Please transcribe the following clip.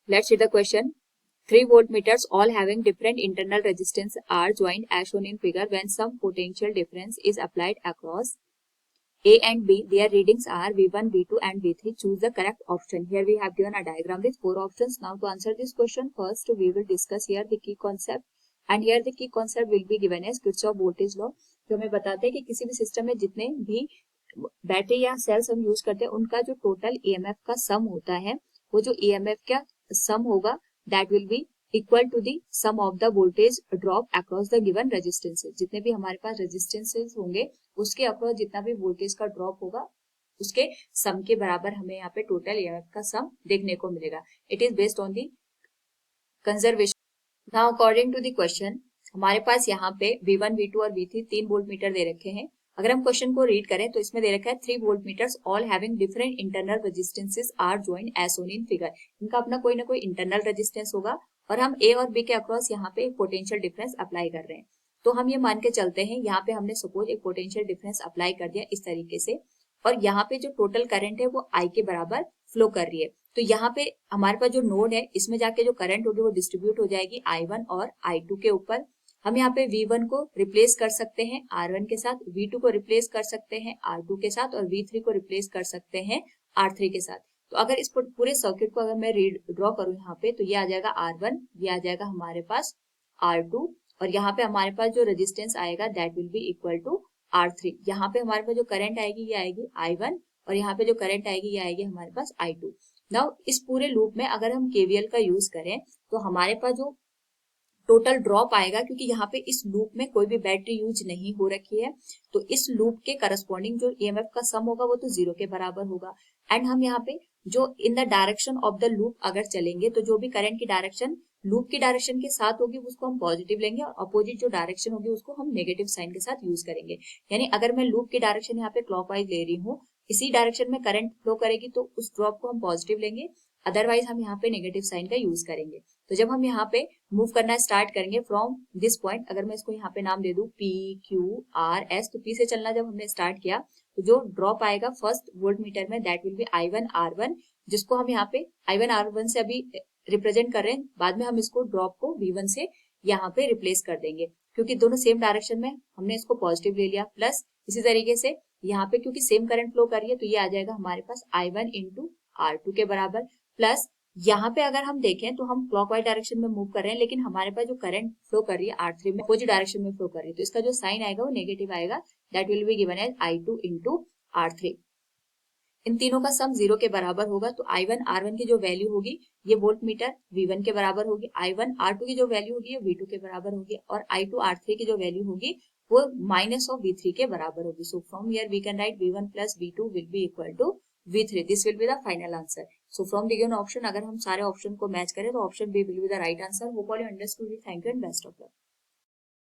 Let's see the question. 3 voltmeters all having different internal resistance are joined as shown in figure. When some potential difference is applied across A and B, their readings are V1, V2 and V3. Choose the correct option. Here we have given a diagram with 4 options. Now to answer this question, first we will discuss here the key concept. And here the key concept will be given as Kirchhoff voltage law, जो हमें बताते हैं कि किसी भी system में जितने भी बैटरी या सेल्स हम यूज करते हैं उनका जो टोटल ईएमएफ का सम होता है, वो जो ईएमएफ का सम होगा that will be equal to the sum of the voltage drop across the given resistances. जितने भी हमारे पास रेजिस्टेंसेस होंगे उसके अक्रॉस जितना भी वोल्टेज का ड्रॉप होगा उसके सम के बराबर हमें यहाँ पे टोटल ईएमएफ का सम देखने को मिलेगा। It is based on the conservation. Now according to the question, हमारे पास यहाँ पे V1, V2 और V3 3 वोल्ट मीटर दे रखे हैं। अगर हम क्वेश्चन को रीड करें तो इसमें दे रखा है 3 voltmeters all having different internal resistances are joined as shown in figure. इनका अपना कोई ना कोई इंटरनल रेजिस्टेंस होगा और हम ए और बी के अक्रॉस यहाँ पे एक पोटेंशियल डिफरेंस अप्लाई कर रहे हैं। तो हम ये मान के चलते हैं, यहाँ पे हमने सपोज एक पोटेंशियल डिफरेंस अप्लाई कर दिया इस तरीके से, और यहाँ पे जो टोटल करंट है वो आई के बराबर फ्लो कर रही है। तो यहाँ पे हमारे पास जो नोड है इसमें जाके जो करंट होगी वो डिस्ट्रीब्यूट हो जाएगी I1 और I2 के ऊपर। हम यहाँ पे V1 को रिप्लेस कर सकते हैं R1 के साथ, V2 को रिप्लेस कर सकते हैं R2 के साथ और V3 को रिप्लेस कर सकते हैं R3 के साथ। तो अगर इस पूरे सर्किट को अगर मैं ड्रॉ करूं यहाँ पे तो ये आ जाएगा R1, ये आ जाएगा हमारे पास R2 और यहाँ पे हमारे पास जो रेजिस्टेंस आएगा that will be equal to R3। यहाँ पे हमारे पास जो करंट आएगी ये आएगी I1 और यहाँ पे जो करंट आएगी ये आएगी हमारे पास I2। नाउ इस पूरे लूप में अगर हम KVL का यूज करें तो हमारे पास जो टोटल ड्रॉप आएगा, क्योंकि यहाँ पे इस लूप में कोई भी बैटरी यूज नहीं हो रखी है, तो इस लूप के करस्पॉन्डिंग जो ईएमएफ का सम होगा वो तो 0 के बराबर होगा। एंड हम यहाँ पे जो in the direction of the loop अगर चलेंगे तो जो भी करंट की डायरेक्शन लूप की डायरेक्शन के साथ होगी उसको हम पॉजिटिव लेंगे और अपोजिट जो डायरेक्शन होगी उसको हम नेगेटिव साइन के साथ यूज करेंगे। यानी अगर मैं लूप की डायरेक्शन यहाँ पे क्लॉकवाइज ले रही हूँ, इसी डायरेक्शन में करंट फ्लो करेगी तो उस ड्रॉप को हम पॉजिटिव लेंगे, अदरवाइज हम यहाँ पे नेगेटिव साइन का यूज करेंगे। तो जब हम यहाँ पे मूव करना स्टार्ट करेंगे फ्रॉम दिस पॉइंट, अगर मैं इसको यहाँ पे नाम दे दूं P, Q, R, S, तो P से चलना जब हमने स्टार्ट किया तो जो ड्रॉप आएगा फर्स्ट वोल्ट मीटर में that will B I1 R1, जिसको हम यहाँ पे I1 R1 से अभी रिप्रेजेंट कर रहे हैं। बाद में हम इसको ड्रॉप को V1 से यहाँ पे रिप्लेस कर देंगे क्योंकि दोनों सेम डायरेक्शन में हमने इसको पॉजिटिव ले लिया। प्लस इसी तरीके से यहाँ पे क्योंकि सेम करंट फ्लो कर रही है तो ये आ जाएगा हमारे पास I1 इंटू R2 के बराबर। प्लस यहाँ पे अगर हम देखें तो हम क्लॉकवाइज डायरेक्शन में मूव कर रहे हैं लेकिन हमारे पास जो करंट फ्लो कर रही है R3 में अपोजिट डायरेक्शन में फ्लो कर रही है, तो इसका जो साइन आएगा वो नेगेटिव आएगा, that will be given as I2 into R3। इन तीनों का सम 0 के बराबर होगा तो I1 R1 की जो वैल्यू होगी ये वोल्ट मीटर V1 के बराबर होगी, I1 R2 की जो वैल्यू होगी ये V2 के बराबर होगी और I2 R3 की जो वैल्यू होगी वो माइनस ऑफ V3 के बराबर होगी। So from here we can write V1 plus V2 will be equal to V3। This will be the final answer. So from the given option अगर हम सारे ऑप्शन को मैच करें तो option B will be the right answer. Hope all you understood it. Thank you and best of luck.